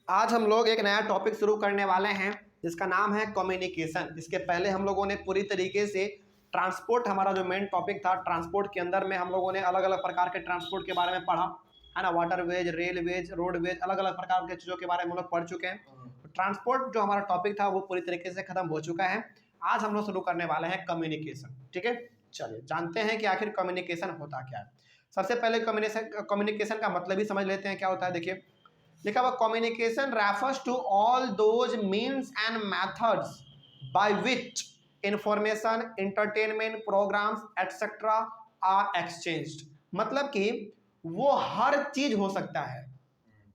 आज हम लोग एक नया टॉपिक शुरू करने वाले हैं जिसका नाम है कम्युनिकेशन। इसके पहले हम लोगों ने पूरी तरीके से ट्रांसपोर्ट, हमारा जो मेन टॉपिक था ट्रांसपोर्ट के अंदर में हम लोगों ने अलग अलग प्रकार के ट्रांसपोर्ट के बारे में पढ़ा है ना। वाटरवेज, रेलवेज, रोडवेज, अलग अलग प्रकार के चीज़ों के बारे में हम लोग पढ़ चुके हैं। ट्रांसपोर्ट जो हमारा टॉपिक था वो पूरी तरीके से खत्म हो चुका है। आज हम लोग शुरू करने वाले हैं कम्युनिकेशन। ठीक है, चलिए जानते हैं कि आखिर कम्युनिकेशन होता क्या है। सबसे पहले कम्युनिकेशन का मतलब ही समझ लेते हैं क्या होता है। देखिए लिखा हुआ, communication refers to all those means and methods by which information, entertainment programmes etcetera are exchanged. मतलब कि वो हर चीज हो सकता है,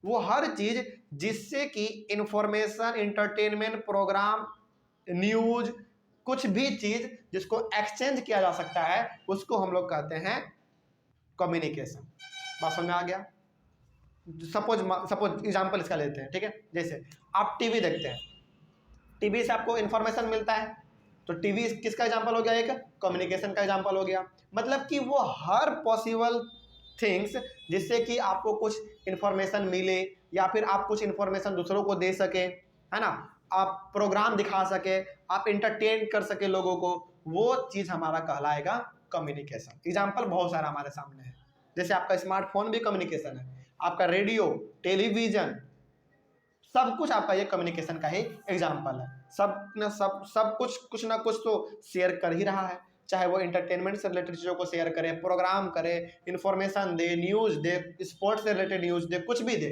वो हर चीज जिससे कि इंफॉर्मेशन, एंटरटेनमेंट प्रोग्राम, न्यूज, कुछ भी चीज जिसको एक्सचेंज किया जा सकता है उसको हम लोग कहते हैं कम्युनिकेशन। बात समझ में आ गया। सपोज एग्जांपल इसका लेते हैं। ठीक है, जैसे आप टीवी देखते हैं, टीवी से आपको इंफॉर्मेशन मिलता है, तो टीवी किसका एग्जांपल हो गया, एक कम्युनिकेशन का एग्जांपल हो गया। मतलब कि वो हर पॉसिबल थिंग्स जिससे कि आपको कुछ इंफॉर्मेशन मिले या फिर आप कुछ इंफॉर्मेशन दूसरों को दे सके, है ना, आप प्रोग्राम दिखा सके, आप इंटरटेन कर सके लोगों को, वो चीज़ हमारा कहलाएगा कम्युनिकेशन। एग्जाम्पल बहुत सारा हमारे सामने है। जैसे आपका स्मार्टफोन भी कम्युनिकेशन है, आपका रेडियो, टेलीविजन, सब कुछ आपका ये कम्युनिकेशन का ही एग्जाम्पल है। सब कुछ ना कुछ तो शेयर कर ही रहा है, चाहे वो एंटरटेनमेंट से रिलेटेड चीज़ों को शेयर करे, प्रोग्राम करे, इंफॉर्मेशन दे, न्यूज़ दे, स्पोर्ट्स से रिलेटेड न्यूज़ दे, कुछ भी दे,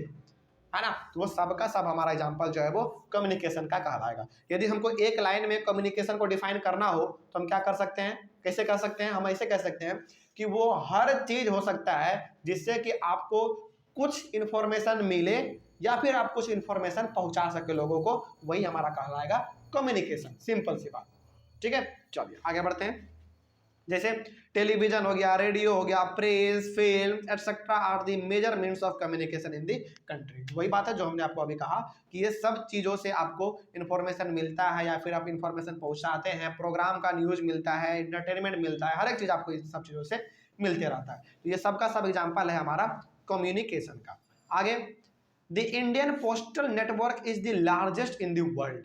है ना। तो वो सब का सब हमारा एग्जाम्पल जो है वो कम्युनिकेशन का कहलाएगा। यदि हमको एक लाइन में कम्युनिकेशन को डिफाइन करना हो तो हम क्या कर सकते हैं, कैसे कर सकते हैं, हम ऐसे कह सकते हैं कि वो हर चीज़ हो सकता है जिससे कि आपको कुछ इंफॉर्मेशन मिले या फिर आप कुछ इंफॉर्मेशन पहुंचा सके लोगों को, वही हमारा कहलाएगा कम्युनिकेशन। सिंपल सी बात। ठीक है, चलिए आगे बढ़ते हैं। जैसे टेलीविजन हो गया, रेडियो हो गया, press, film etcetera are the major means of communication in the country. वही बात है जो हमने आपको अभी कहा कि ये सब चीज़ों से आपको इन्फॉर्मेशन मिलता है या फिर आप इन्फॉर्मेशन पहुंचाते हैं, प्रोग्राम का न्यूज मिलता है, एंटरटेनमेंट मिलता है, हर एक चीज़ आपको इन सब चीज़ों से मिलते रहता है। तो ये सब का सब एग्जाम्पल है हमारा कम्युनिकेशन का। आगे, the Indian postal network is the largest in the world.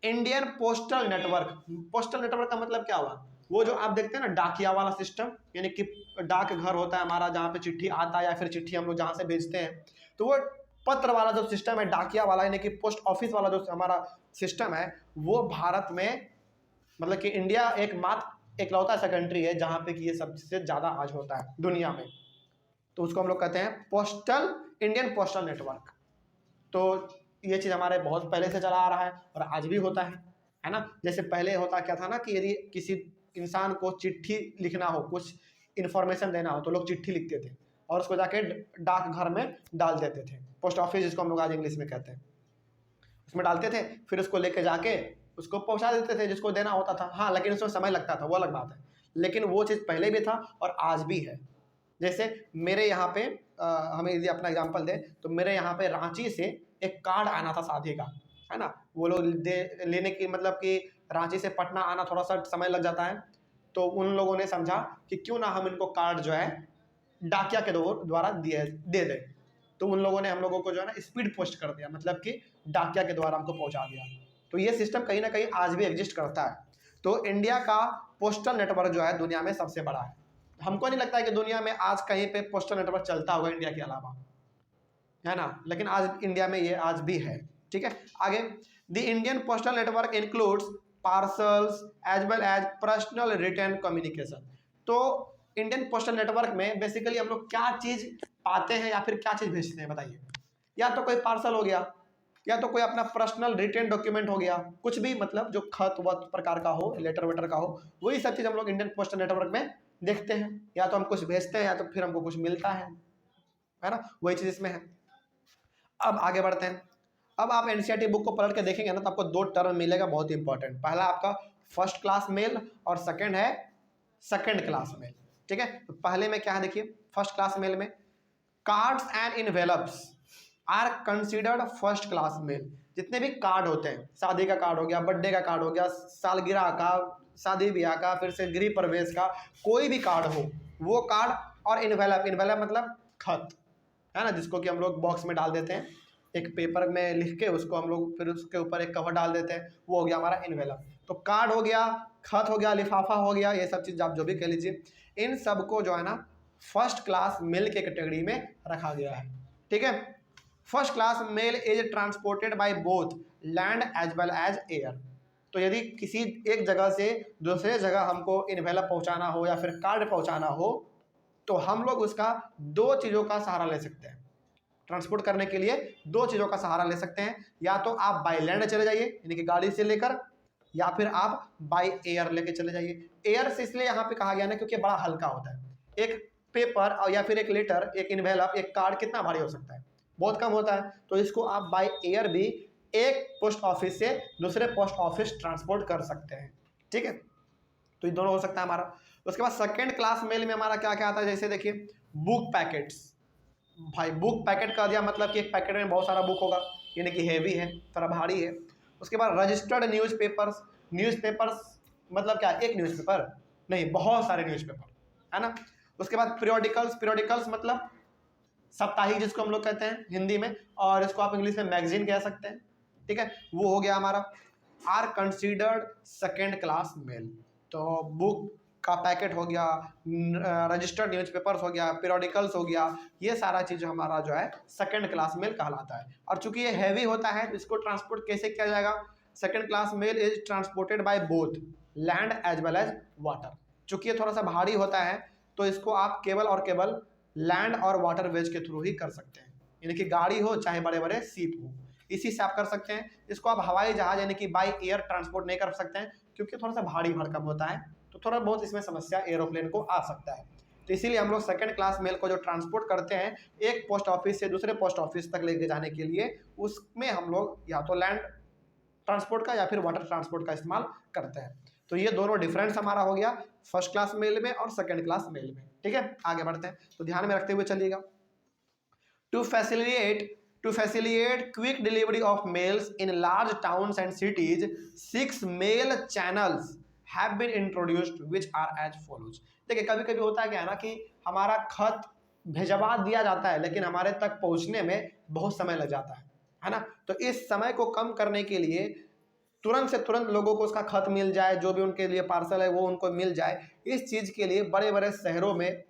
Indian postal network, postal network का मतलब क्या हुआ, वो जो आप देखते हैं ना डाकिया वाला सिस्टम, यानी कि डाक घर होता है हमारा जहाँ पे चिट्ठी आता है या फिर चिट्ठी हम लोग जहाँ से भेजते हैं, तो वो पत्र वाला जो सिस्टम है, डाकिया वाला यानी कि पोस्ट ऑफिस वाला जो हमारा सिस्टम है, वो भारत में, मतलब कि इंडिया एकमात्र इकलौता ऐसा कंट्री है जहाँ पे कि ये सबसे ज़्यादा आज होता है दुनिया में। तो उसको हम लोग कहते हैं पोस्टल, इंडियन पोस्टल नेटवर्क। तो ये चीज़ हमारे बहुत पहले से चला आ रहा है और आज भी होता है ना। जैसे पहले होता क्या था ना कि यदि किसी इंसान को चिट्ठी लिखना हो, कुछ इन्फॉर्मेशन देना हो, तो लोग चिट्ठी लिखते थे और उसको जाके डाक घर में डाल देते थे, पोस्ट ऑफिस जिसको हम लोग आज इंग्लिश में कहते हैं, उसमें डालते थे, फिर उसको लेके जाके उसको पहुंचा देते थे जिसको देना होता था। हाँ, लेकिन उसमें समय लगता था, वो अलग बात है, लेकिन वो चीज़ पहले भी था और आज भी है। जैसे मेरे यहाँ पे हमें यदि अपना एग्जांपल दें तो मेरे यहाँ पे रांची से एक कार्ड आना था शादी का, है ना। वो लोग लेने की, मतलब कि रांची से पटना आना थोड़ा सा समय लग जाता है, तो उन लोगों ने समझा कि क्यों ना हम इनको कार्ड जो है डाकिया के द्वारा दे दें। तो उन लोगों ने हम लोगों को जो है ना स्पीड पोस्ट कर दिया, मतलब कि डाकिया के द्वारा हमको पहुंचा दिया। तो ये सिस्टम कहीं ना कहीं आज भी एग्जिस्ट करता है। तो इंडिया का पोस्टल नेटवर्क जो है दुनिया में सबसे बड़ा है। हमको नहीं लगता है कि दुनिया में आज कहीं पे पोस्टल नेटवर्क चलता होगा इंडिया के अलावा, है ना, लेकिन आज इंडिया में ये आज भी है। ठीक है, आगे, the Indian postal network includes parcels as well as personal return communication. तो इंडियन पोस्टल नेटवर्क में बेसिकली हम लोग क्या चीज़ पाते हैं या फिर क्या चीज़ भेजते हैं, बताइए। या तो कोई पार्सल हो गया, या तो कोई अपना पर्सनल रिटर्न डॉक्यूमेंट हो गया, कुछ भी, मतलब जो खत वत प्रकार का हो, लेटर वेटर का हो, वही सब चीज़ हम लोग इंडियन पोस्टल नेटवर्क में देखते हैं। या तो हम कुछ भेजते हैं या तो फिर हमको कुछ मिलता है ना, वही चीज़ इसमें है। अब आगे बढ़ते हैं। अब आप एनसीईआरटी बुक को पलट के देखेंगे ना तो आपको दो टर्म मिलेगा बहुत इंपॉर्टेंट। पहला आपका फर्स्ट क्लास मेल और सेकंड है सेकंड क्लास मेल। ठीक है, तो पहले में क्या है देखिए, फर्स्ट क्लास मेल में cards and envelopes are considered first class mail. जितने भी कार्ड होते हैं, शादी का कार्ड हो गया, बर्थडे का कार्ड हो गया, सालगिरह का, शादी ब्याह का, फिर से गृह प्रवेश का, कोई भी कार्ड हो, वो कार्ड, और इनवेलप, इनवेलप मतलब खत, है ना, जिसको कि हम लोग बॉक्स में डाल देते हैं, एक पेपर में लिख के उसको हम लोग फिर उसके ऊपर एक कवर डाल देते हैं, वो हो गया हमारा इन्वेलप। तो कार्ड हो गया, खत हो गया, लिफाफा हो गया, ये सब चीज़ आप जो भी कह लीजिए, इन सबको जो है ना फर्स्ट क्लास मेल के कैटेगरी में रखा गया है। ठीक है, first class mail is transported by both land as well as air. तो यदि किसी एक जगह से दूसरे जगह हमको इन्वेलप पहुंचाना हो या फिर कार्ड पहुंचाना हो, तो हम लोग उसका दो चीज़ों का सहारा ले सकते हैं। ट्रांसपोर्ट करने के लिए दो चीज़ों का सहारा ले सकते हैं, या तो आप बाय लैंड चले जाइए यानी कि गाड़ी से लेकर, या फिर आप बाय एयर लेके चले जाइए। एयर से इसलिए यहाँ पे कहा गया ना क्योंकि बड़ा हल्का होता है। एक पेपर और या फिर एक लेटर, एक इन्वेलप, एक कार्ड कितना भारी हो सकता है, बहुत कम होता है। तो इसको आप बाय एयर भी एक पोस्ट ऑफिस से दूसरे पोस्ट ऑफिस ट्रांसपोर्ट कर सकते हैं। ठीक है, तो ये दोनों हो सकता है हमारा। उसके बाद सेकेंड क्लास मेल में हमारा क्या क्या आता है, जैसे देखिए बुक पैकेट्स। भाई बुक पैकेट का दिया मतलब कि एक पैकेट में बहुत सारा बुक होगा, यानी कि हैवी है, थोड़ा भारी है। उसके बाद रजिस्टर्ड न्यूज़पेपर्स। न्यूज़पेपर्स मतलब क्या, एक न्यूज़पेपर नहीं, बहुत सारे न्यूज़पेपर, है ना। उसके बाद पीरियोडिकल्स। पीरियोडिकल्स मतलब साप्ताहिक जिसको हम लोग कहते हैं हिंदी में, और इसको आप इंग्लिश में मैगजीन कह सकते हैं। ठीक है, वो हो गया हमारा। Are considered second class mail. तो बुक का पैकेट हो गया, रजिस्टर्ड न्यूज़पेपर्स हो गया, पीरियोडिकल्स हो गया, ये सारा चीज़ हमारा जो है सेकंड क्लास मेल कहलाता है। और चूंकि ये हैवी होता है तो इसको ट्रांसपोर्ट कैसे किया जाएगा, second class mail is transported by both land as well as water. चूंकि ये थोड़ा सा भारी होता है तो इसको आप केवल और केवल लैंड और वाटर वेज के थ्रू ही कर सकते हैं, यानी कि गाड़ी हो चाहे बड़े बड़े शिप हो, इसी से आप कर सकते हैं। इसको आप हवाई जहाज यानी कि बाय एयर ट्रांसपोर्ट नहीं कर सकते हैं क्योंकि थोड़ा सा भारी भरकम होता है, तो थोड़ा बहुत इसमें समस्या एरोप्लेन को आ सकता है। तो इसीलिए हम लोग सेकंड क्लास मेल को जो ट्रांसपोर्ट करते हैं एक पोस्ट ऑफिस से दूसरे पोस्ट ऑफिस तक लेके जाने के लिए, उसमें हम लोग या तो लैंड ट्रांसपोर्ट का या फिर वाटर ट्रांसपोर्ट का इस्तेमाल करते हैं। तो ये दोनों डिफरेंस हमारा हो गया फर्स्ट क्लास मेल में और सेकंड क्लास मेल में। ठीक है, आगे बढ़ते हैं, तो ध्यान में रखते हुए चलिएगा। To facilitate quick delivery of mails in large towns and cities, 6 mail channels have been introduced which are as follows. देखिए कभी कभी होता है क्या है ना कि हमारा खत भेजवा दिया जाता है लेकिन हमारे तक पहुंचने में बहुत समय लग जाता है ना। तो इस समय को कम करने के लिए तुरंत से तुरंत लोगों को उसका खत मिल जाए, जो भी उनके लिए पार्सल है वो उनको मिल जाए, इस चीज़ के लिए बड़े बड़े शहरों में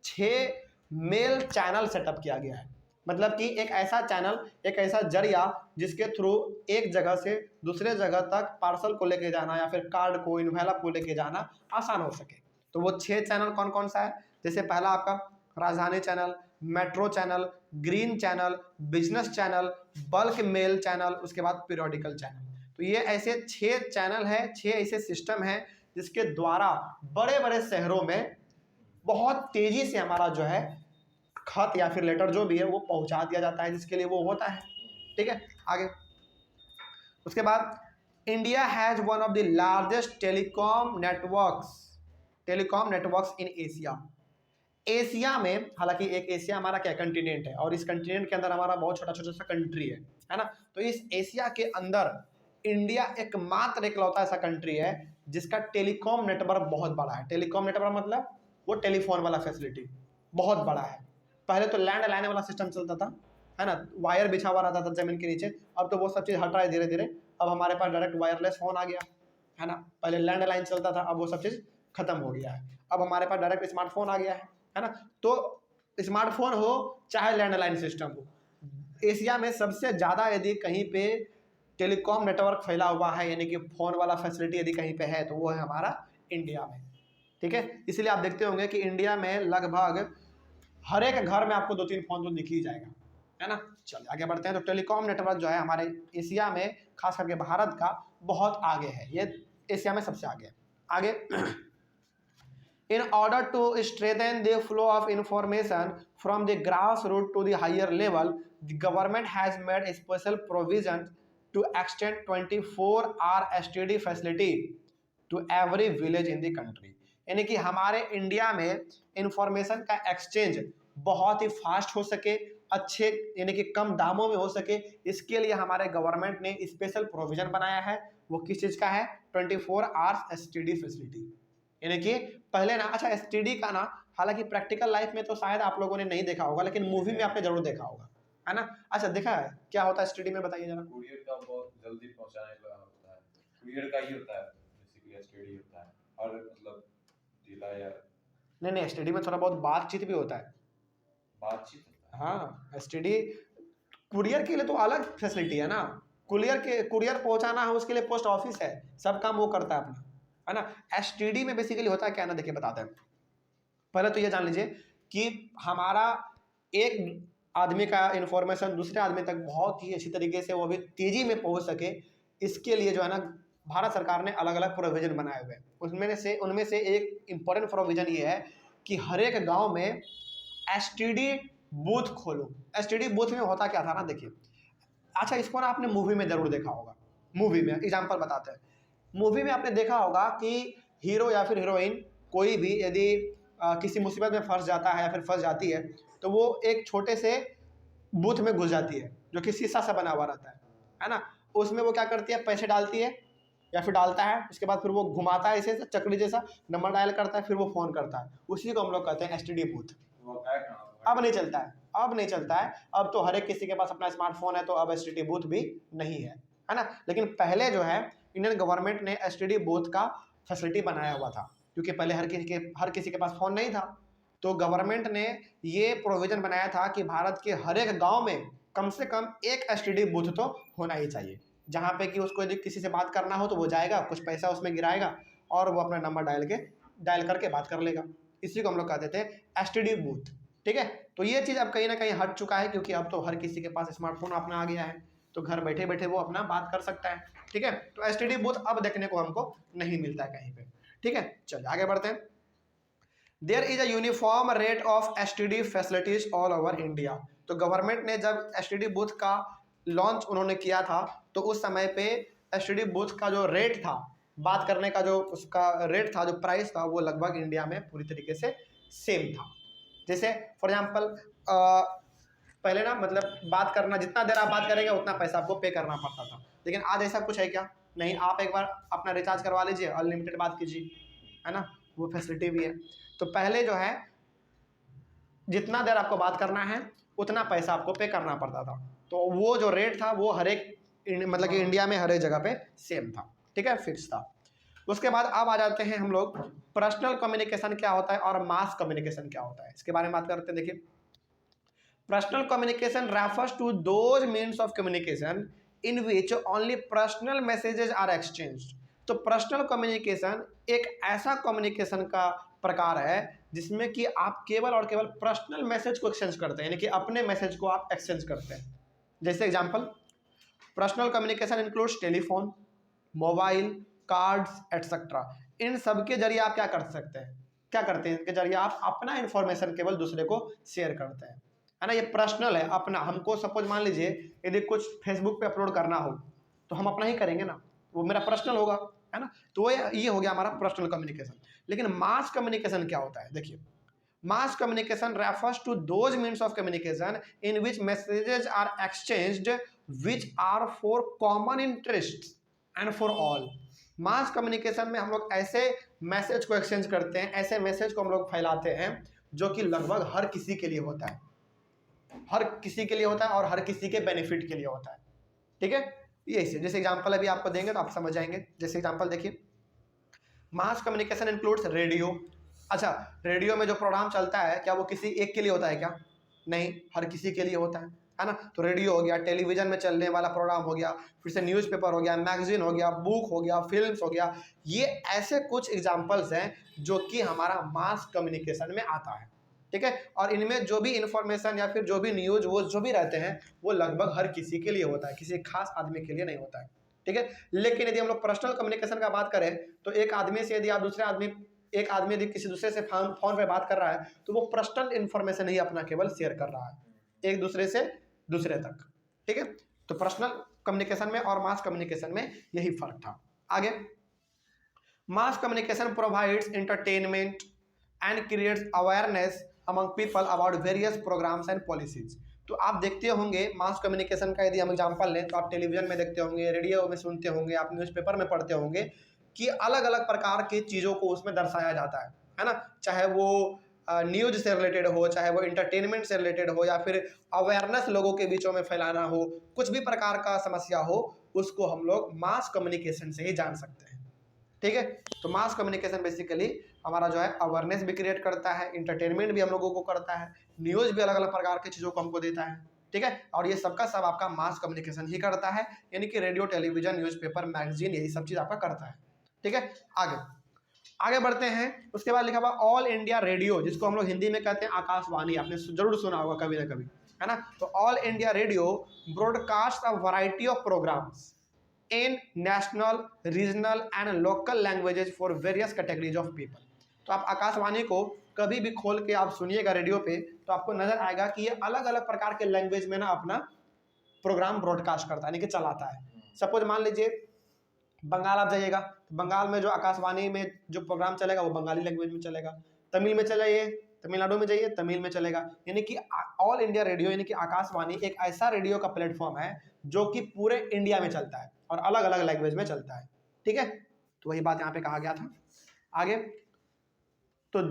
6 मेल चैनल सेटअप किया गया है। मतलब कि एक ऐसा चैनल, एक ऐसा जरिया जिसके थ्रू एक जगह से दूसरे जगह तक पार्सल को लेके जाना या फिर कार्ड को, इन्वेलप को लेके जाना आसान हो सके। तो वो 6 चैनल कौन कौन सा है, जैसे पहला आपका Rajdhani channel, metro channel, green channel, business channel, bulk mail channel, उसके बाद पीरियोडिकल चैनल। तो ये ऐसे 6 चैनल है, 6 ऐसे सिस्टम है जिसके द्वारा बड़े बड़े शहरों में बहुत तेजी से हमारा जो है खत या फिर लेटर जो भी है वो पहुंचा दिया जाता है, जिसके लिए वो होता है। ठीक है, आगे उसके बाद India has one of the largest telecom networks in Asia. Asia में, हालांकि एक एशिया हमारा क्या कंटिनेंट है और इस कंटिनेंट के अंदर हमारा बहुत छोटा छोटा सा कंट्री है ना। तो इस एशिया के अंदर इंडिया एकमात्र इकलौता ऐसा कंट्री है जिसका टेलीकॉम नेटवर्क बहुत बड़ा है। टेलीकॉम नेटवर्क मतलब वो टेलीफोन वाला फैसिलिटी बहुत बड़ा है। पहले तो लैंड लाइन वाला सिस्टम चलता था, है ना, वायर बिछा हुआ रहता था जमीन के नीचे। अब तो वो सब चीज़ हट रहा है धीरे धीरे, अब हमारे पास डायरेक्ट वायरलेस फोन आ गया, है ना। पहले लैंड लाइन चलता था, अब वो सब चीज़ खत्म हो गया है, अब हमारे पास डायरेक्ट स्मार्टफोन आ गया है ना। तो स्मार्टफोन हो चाहे लैंडलाइन सिस्टम हो, एशिया में सबसे ज़्यादा यदि कहीं पे टेलीकॉम नेटवर्क फैला हुआ है यानी कि फ़ोन वाला फैसिलिटी यदि कहीं पे है तो वो है हमारा इंडिया में। ठीक है, इसलिए आप देखते होंगे कि इंडिया में लगभग हर एक घर में आपको 2-3 फ़ोन तो दिख ही जाएगा, है ना। चलिए आगे बढ़ते हैं। तो टेलीकॉम नेटवर्क जो है हमारे एशिया में, खास करके भारत का, बहुत आगे है, ये एशिया में सबसे आगे है। आगे in order to strengthen the flow of information from the grassroots to the higher level, the government has made a special provision to extend 24-hour STD facility to every village in the country। यानी कि हमारे India में information का exchange बहुत ही fast हो सके, अच्छे यानी कि कम दामों में हो सके, इसके लिए हमारे गवर्नमेंट ने स्पेशल प्रोविजन बनाया है। वो किस चीज़ का है, 24 आवर्स STD फैसिलिटी। यानी कि पहले ना, अच्छा STD का ना, हालांकि प्रैक्टिकल लाइफ में तो शायद आप लोगों ने नहीं देखा होगा लेकिन मूवी में आपने जरूर देखा होगा। है ना। अच्छा देखा है क्या होता है एसटीडी में, बताइए जरा। कुरियर का बहुत जल्दी पहुंचाने का होता है, कुरियर का ही होता है बेसिकली, एसटीडी होता है। और मतलब जिला या नहीं नहीं, एसटीडी में थोड़ा बहुत बातचीत भी होता है। बातचीत होता है। हाँ एसटीडी, कुरियर के लिए तो अलग फैसिलिटी है ना। कुरियर पहुंचाना है उसके लिए पोस्ट ऑफिस है, सब काम वो करता है अपना, है ना। एसटीडी में बेसिकली होता है क्या ना, देखिए बताते हैं। पहले तो ये जान लीजिए कि हमारा एक आदमी का इंफॉर्मेशन दूसरे आदमी तक बहुत ही अच्छी तरीके से वो भी तेजी में पहुंच सके, इसके लिए जो है ना भारत सरकार ने अलग अलग प्रोविजन बनाए हुए हैं। उनमें से एक इम्पोर्टेंट प्रोविजन ये है कि हर एक गांव में एसटीडी बूथ खोलो। एसटीडी बूथ में होता क्या था ना, देखिए। अच्छा इसको ना आपने मूवी में जरूर देखा होगा। मूवी में एग्जांपल बताते हैं। मूवी में आपने देखा होगा कि हीरो या फिर हीरोइन कोई भी यदि किसी मुसीबत में फंस जाता है या फिर फंस जाती है, तो वो एक छोटे से बूथ में घुस जाती है जो कि शीशा से बना हुआ रहता है ना। उसमें वो क्या करती है, पैसे डालती है या फिर डालता है, उसके बाद फिर वो घुमाता है इसे चक्री जैसा, नंबर डायल करता है, फिर वो फ़ोन करता है। उसी को हम लोग कहते हैं एसटीडी बूथ। वो होता है कहाँ? अब नहीं चलता है, अब नहीं चलता है। अब तो हर एक किसी के पास अपना स्मार्टफोन है, तो अब एसटीडी बूथ भी नहीं है ना। लेकिन पहले जो है इंडियन गवर्नमेंट ने एसटीडी बूथ का फैसिलिटी बनाया हुआ था, क्योंकि पहले हर किसी के पास फ़ोन नहीं था। तो गवर्नमेंट ने ये प्रोविज़न बनाया था कि भारत के हर एक गाँव में कम से कम एक एसटीडी बूथ तो होना ही चाहिए, जहाँ पे कि उसको यदि किसी से बात करना हो तो वो जाएगा, कुछ पैसा उसमें गिराएगा और वो अपना नंबर डायल करके बात कर लेगा। इसी को हम लोग कहते थे एसटीडी बूथ। ठीक है, तो ये चीज़ अब कहीं ना कहीं हट चुका है, क्योंकि अब तो हर किसी के पास स्मार्टफोन अपना आ गया है, तो घर बैठे बैठे वो अपना बात कर सकता है। ठीक है, तो एसटीडी बूथ अब देखने को हमको नहीं मिलता है कहीं पे। ठीक है, चलिए आगे बढ़ते हैं। There is a uniform rate of STD facilities all over India. तो गवर्नमेंट ने जब एसटीडी बूथ का लॉन्च उन्होंने किया था, तो उस समय पे एसटीडी बूथ का जो रेट था, बात करने का जो उसका रेट था, जो प्राइस था, वो लगभग इंडिया में पूरी तरीके से सेम था। जैसे फॉर एग्जांपल पहले ना मतलब बात करना, जितना देर आप बात करेंगे उतना पैसा आपको पे करना पड़ता था, लेकिन आज ऐसा कुछ है क्या? नहीं, आप एक बार अपना रिचार्ज करवा लीजिए, अनलिमिटेड बात कीजिए, है ना, वो फैसिलिटी भी है। तो पहले जो है जितना देर आपको बात करना है उतना पैसा आपको पे करना पड़ता था, तो वो जो रेट था वो हर एक मतलब कि इंडिया में हर एक जगह पे सेम था। ठीक है, फिक्स था। उसके बाद अब आ जाते हैं हम लोग पर्सनल कम्युनिकेशन क्या होता है और मास कम्युनिकेशन क्या होता है, इसके बारे में बात करते हैं। देखिए, personal communication refers to those means of communication in which only personal messages are exchanged. तो पर्सनल कम्युनिकेशन एक ऐसा कम्युनिकेशन का प्रकार है जिसमें कि आप केवल और केवल पर्सनल मैसेज को एक्सचेंज करते हैं, यानी कि अपने मैसेज को आप एक्सचेंज करते हैं। जैसे example, personal communication includes telephone, mobile, cards etcetera. इन सब के जरिए आप क्या कर सकते हैं, क्या करते हैं, इनके जरिए आप अपना इंफॉर्मेशन केवल दूसरे को शेयर करते हैं, है ना। ये पर्सनल है अपना। हमको सपोज मान लीजिए यदि कुछ फेसबुक पे अपलोड करना हो तो हम अपना ही करेंगे ना, वो मेरा पर्सनल होगा, है ना। तो ये हो गया हमारा पर्सनल कम्युनिकेशन। लेकिन मास कम्युनिकेशन क्या होता है? देखिए, mass communication refers to those means of communication in which messages are exchanged which are for common interest and for all. Mass communication में हम लोग ऐसे मैसेज को एक्सचेंज करते हैं, ऐसे मैसेज को हम लोग फैलाते हैं जो कि लगभग हर किसी के लिए होता है, हर किसी के लिए होता है और हर किसी के बेनिफिट के लिए होता है। ठीक है, ये जैसे एग्जांपल अभी आपको देंगे तो आप समझ जाएंगे। जैसे एग्जांपल देखिए, मास कम्युनिकेशन इंक्लूड्स रेडियो। अच्छा, रेडियो में जो प्रोग्राम चलता है क्या वो किसी एक के लिए होता है क्या? नहीं, हर किसी के लिए होता है ना। तो रेडियो हो गया, टेलीविजन में चलने वाला प्रोग्राम हो गया, फिर से न्यूज़पेपर हो गया, मैगजीन हो गया, बुक हो गया, फिल्म्स हो गया। ये ऐसे कुछ एग्जांपल्स हैं जो कि हमारा मास कम्युनिकेशन में आता है। ठीक है, और इनमें जो भी इंफॉर्मेशन या फिर जो भी न्यूज वो जो भी रहते हैं वो लगभग हर किसी के लिए होता है, किसी खास आदमी के लिए नहीं होता है। ठीक है, लेकिन यदि हम लोग पर्सनल कम्युनिकेशन का बात करें तो एक आदमी से यदि आप एक आदमी यदि किसी दूसरे से फोन पे बात कर रहा है तो वो पर्सनल इंफॉर्मेशन ही अपना केवल शेयर कर रहा है एक दूसरे से दूसरे तक। ठीक है, तो पर्सनल कम्युनिकेशन में और मास कम्युनिकेशन में यही फर्क था। आगे, mass communication provides entertainment and creates awareness among people about various programmes and policies. तो आप देखते होंगे मास कम्युनिकेशन का यदि हम एग्जांपल लें तो आप टेलीविजन में देखते होंगे, रेडियो में सुनते होंगे, आप न्यूज़पेपर में पढ़ते होंगे कि अलग अलग प्रकार की चीज़ों को उसमें दर्शाया जाता है ना। चाहे वो न्यूज से रिलेटेड हो, चाहे वो इंटरटेनमेंट से रिलेटेड हो, या फिर अवेयरनेस लोगों के बीचों में फैलाना हो, कुछ भी प्रकार का समस्या हो, उसको हम लोग मास कम्युनिकेशन से ही जान सकते हैं। ठीक है, तो मास कम्युनिकेशन बेसिकली हमारा जो है अवेयरनेस भी क्रिएट करता है, इंटरटेनमेंट भी हम लोगों को करता है, न्यूज़ भी अलग अलग प्रकार की चीज़ों को हमको देता है। ठीक है, और ये सबका सब आपका मास कम्युनिकेशन ही करता है, यानी कि रेडियो, टेलीविजन, न्यूज़पेपर, मैगजीन, यही सब चीज़ आपका करता है। ठीक है, आगे बढ़ते हैं। उसके बाद लिखा हुआ ऑल इंडिया रेडियो, जिसको हम लोग हिंदी में कहते हैं आकाशवाणी, आपने जरूर सुना होगा कभी ना कभी, है ना। तो All India Radio broadcast a variety of programmes in national, regional and local languages for various categories of people. तो आप आकाशवाणी को कभी भी खोल के आप सुनिएगा रेडियो पे, तो आपको नजर आएगा कि ये अलग अलग प्रकार के लैंग्वेज में ना अपना प्रोग्राम ब्रॉडकास्ट करता है, यानी कि चलाता है। सपोज मान लीजिए बंगाल आप जाइएगा, तो बंगाल में जो आकाशवाणी में जो प्रोग्राम चलेगा वो बंगाली लैंग्वेज में चलेगा। तमिल में चलाइए, तमिलनाडु में जाइए, तमिल में चलेगा। यानी कि ऑल इंडिया रेडियो यानी कि आकाशवाणी एक ऐसा रेडियो का प्लेटफॉर्म है जो कि पूरे इंडिया में चलता है और अलग अलग लैंग्वेज में चलता है। ठीक है, तो वही बात यहाँ पे कहा गया था। आगे, तो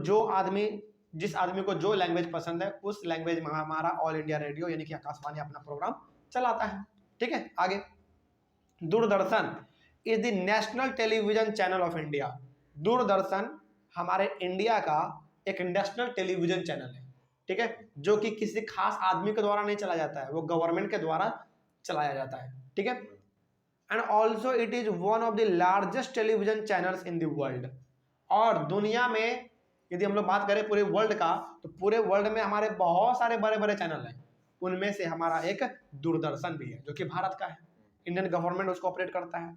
जिस आदमी को जो लैंग्वेज पसंद है उस लैंग्वेज में हमारा ऑल इंडिया रेडियो यानी कि आकाशवाणी अपना प्रोग्राम चलाता है। ठीक है, आगे, Doordarshan is the national television channel of India. Doordarshan हमारे इंडिया का एक नेशनल टेलीविजन चैनल है। ठीक है, जो कि किसी खास आदमी के द्वारा नहीं चलाया जाता है, वो गवर्नमेंट के द्वारा चलाया जाता है। ठीक है, and also it is one of the largest television channels in the world. और दुनिया में यदि हम लोग बात करें पूरे वर्ल्ड का, तो पूरे वर्ल्ड में हमारे बहुत सारे बड़े बड़े चैनल हैं, उनमें से हमारा एक दूरदर्शन भी है जो कि भारत का है, इंडियन गवर्नमेंट उसको ऑपरेट करता है।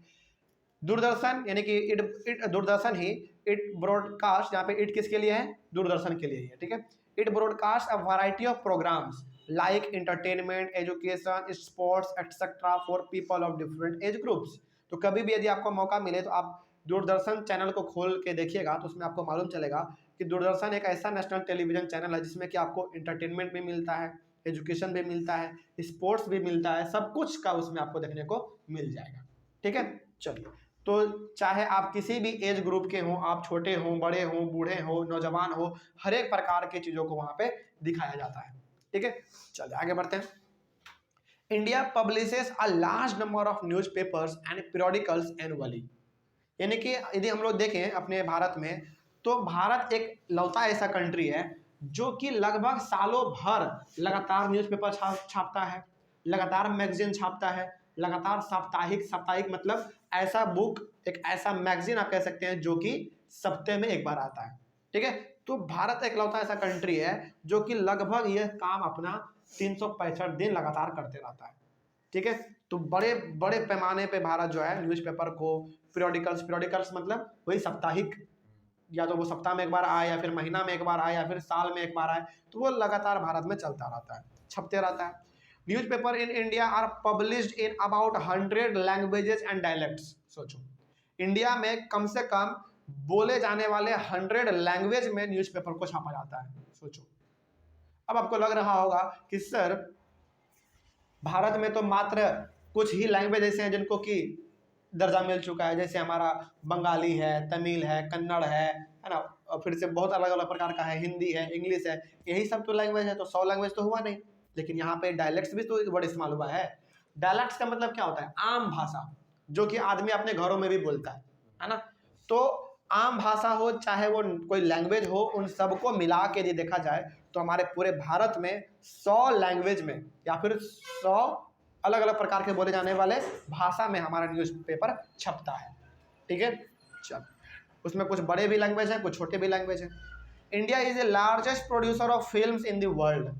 दूरदर्शन यानी कि it Doordarshan he it broadcast, यहाँ पे इट किसके लिए है, दूरदर्शन के लिए ही है। ठीक है, it broadcast a variety of programmes like entertainment, education, sports etcetera for people of different age groups. तो कभी भी यदि आपको मौका मिले तो आप दूरदर्शन चैनल को खोल के देखिएगा, तो उसमें आपको मालूम चलेगा कि दूरदर्शन एक ऐसा नेशनल टेलीविजन चैनल है जिसमें कि आपको इंटरटेनमेंट भी मिलता है, एजुकेशन भी मिलता है, स्पोर्ट्स भी मिलता है, सब कुछ का उसमें आपको देखने को मिल जाएगा। ठीक है, चलिए, तो चाहे आप किसी भी एज ग्रुप के हों, आप छोटे हों, बड़े हों, बूढ़े हों, नौजवान हो, हर एक प्रकार की चीज़ों को वहाँ पे दिखाया जाता है। ठीक है, चलिए आगे बढ़ते हैं। India publishes a large number of newspapers and periodicals annually. यानी कि यदि हम लोग देखें अपने भारत में, तो भारत एक लौता ऐसा कंट्री है जो कि लगभग सालों भर लगातार न्यूज़पेपर छापता है, लगातार मैगजीन छापता है, लगातार साप्ताहिक मतलब ऐसा बुक, एक ऐसा मैगजीन आप कह सकते हैं जो कि सप्ताह में एक बार आता है। ठीक है, तो भारत एक लौता ऐसा कंट्री है जो कि लगभग यह काम अपना 365 दिन लगातार करते रहता है। ठीक है, तो बड़े बड़े पैमाने पे भारत जो है न्यूज़पेपर को, पीरियोडिकल्स मतलब वही साप्ताहिक, या तो वो सप्ताह में एक बार आए, या फिर महीना में एक बार आए, या फिर साल में एक बार आए, तो वो लगातार भारत में चलता रहता है, छपते रहता है। Newspaper in India are published in about 100 languages and dialects. सोचो, इंडिया में कम से कम बोले जाने वाले 100 लैंग्वेज में न्यूज़पेपर को छापा जाता है। सोचो, अब आपको लग रहा होगा कि सर भारत में तो मात्र कुछ ही लैंग्वेज ऐसे हैं जिनको कि दर्जा मिल चुका है, जैसे हमारा बंगाली है, तमिल है, कन्नड़ है ना, और फिर से बहुत अलग अलग प्रकार का है, हिंदी है, इंग्लिश है, यही सब तो लैंग्वेज है, तो 100 लैंग्वेज तो हुआ नहीं। लेकिन यहाँ पे डायलेक्ट्स भी तो बड़े इस्तेमाल हुआ है। डायलेक्ट्स का मतलब क्या होता है, आम भाषा, जो कि आदमी अपने घरों में भी बोलता है ना। तो आम भाषा हो चाहे वो कोई लैंग्वेज हो, उन सबको मिला के यदि देखा जाए तो हमारे पूरे भारत में 100 लैंग्वेज में या फिर 100 अलग अलग प्रकार के बोले जाने वाले भाषा में हमारा न्यूज़पेपर छपता है। ठीक है, चल, उसमें कुछ बड़े भी लैंग्वेज हैं, कुछ छोटे भी लैंग्वेज हैं। India is a largest producer of films in the world.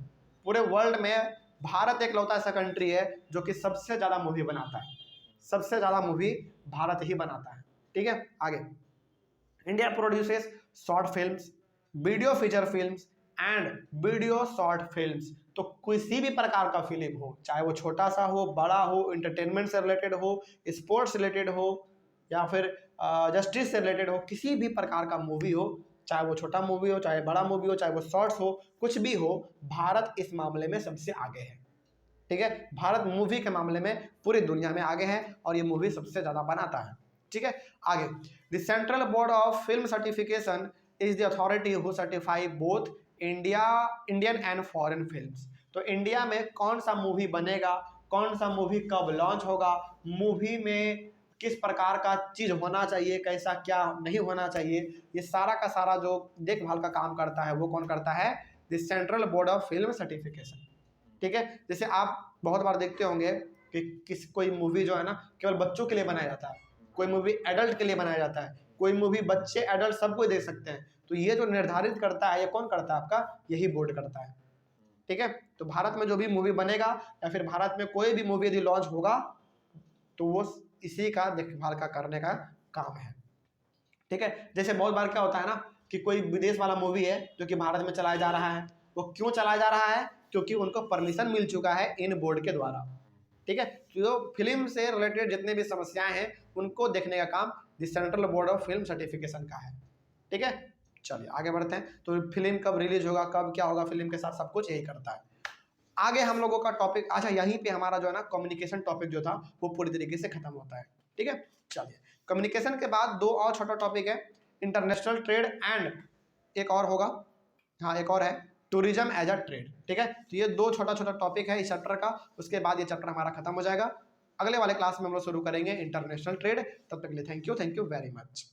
पूरे वर्ल्ड में भारत एक लौता ऐसा कंट्री है जो कि सबसे ज़्यादा मूवी बनाता है, सबसे ज़्यादा मूवी भारत ही बनाता है। ठीक है, आगे, India produces short films, video feature films and video short films. तो किसी भी प्रकार का फिल्म हो, चाहे वो छोटा सा हो, बड़ा हो, इंटरटेनमेंट से रिलेटेड हो, स्पोर्ट्स रिलेटेड हो, या फिर जस्टिस से रिलेटेड हो, किसी भी प्रकार का मूवी हो, चाहे वो छोटा मूवी हो, चाहे बड़ा मूवी हो, चाहे वो शॉर्ट्स हो, कुछ भी हो, भारत इस मामले में सबसे आगे है। ठीक है, भारत मूवी के मामले में पूरी दुनिया में आगे है और ये मूवी सबसे ज़्यादा बनाता है। ठीक है, आगे, the central board of film certification is the authority who certify both Indian and foreign films. तो इंडिया में कौन सा मूवी बनेगा, कौन सा मूवी कब लॉन्च होगा, मूवी में किस प्रकार का चीज होना चाहिए, कैसा क्या नहीं होना चाहिए, ये सारा का सारा जो देखभाल का काम करता है वो कौन करता है, the central board of film certification. ठीक है, जैसे आप बहुत बार देखते होंगे कि कोई मूवी जो है ना केवल बच्चों के लिए बनाया जाता है, कोई मूवी एडल्ट के लिए बनाया जाता है, कोई मूवी बच्चे एडल्ट सबको देख सकते हैं। तो ये जो निर्धारित करता है ये कौन करता है, आपका यही बोर्ड करता है। ठीक है, तो भारत में जो भी मूवी बनेगा या फिर भारत में कोई भी मूवी यदि लॉन्च होगा तो वो इसी का देखभाल का करने का काम है। ठीक है, जैसे बहुत बार क्या होता है ना कि कोई विदेश वाला मूवी है जो कि भारत में चलाया जा रहा है, वो क्यों चलाया जा रहा है, क्योंकि उनको परमिशन मिल चुका है इन बोर्ड के द्वारा। ठीक है, जो फिल्म से रिलेटेड जितने भी समस्याएं हैं उनको देखने का काम the central board of film certification का है। ठीक है, चलिए आगे बढ़ते हैं। तो फिल्म कब रिलीज होगा, कब क्या होगा फिल्म के साथ, सब कुछ यही करता है। आगे हम लोगों का टॉपिक, अच्छा यहीं पे हमारा जो है ना कम्युनिकेशन टॉपिक जो था वो पूरी तरीके से खत्म होता है। ठीक है, चलिए कम्युनिकेशन के बाद दो और छोटा टॉपिक है, इंटरनेशनल ट्रेड एंड एक और होगा, हाँ एक और है टूरिज्म एज अ ट्रेड। ठीक है, तो ये दो छोटा छोटा टॉपिक है इस चैप्टर का, उसके बाद ये चैप्टर हमारा खत्म हो जाएगा। अगले वाले क्लास में हम लोग शुरू करेंगे इंटरनेशनल ट्रेड। तब तक के लिए थैंक यू वेरी मच।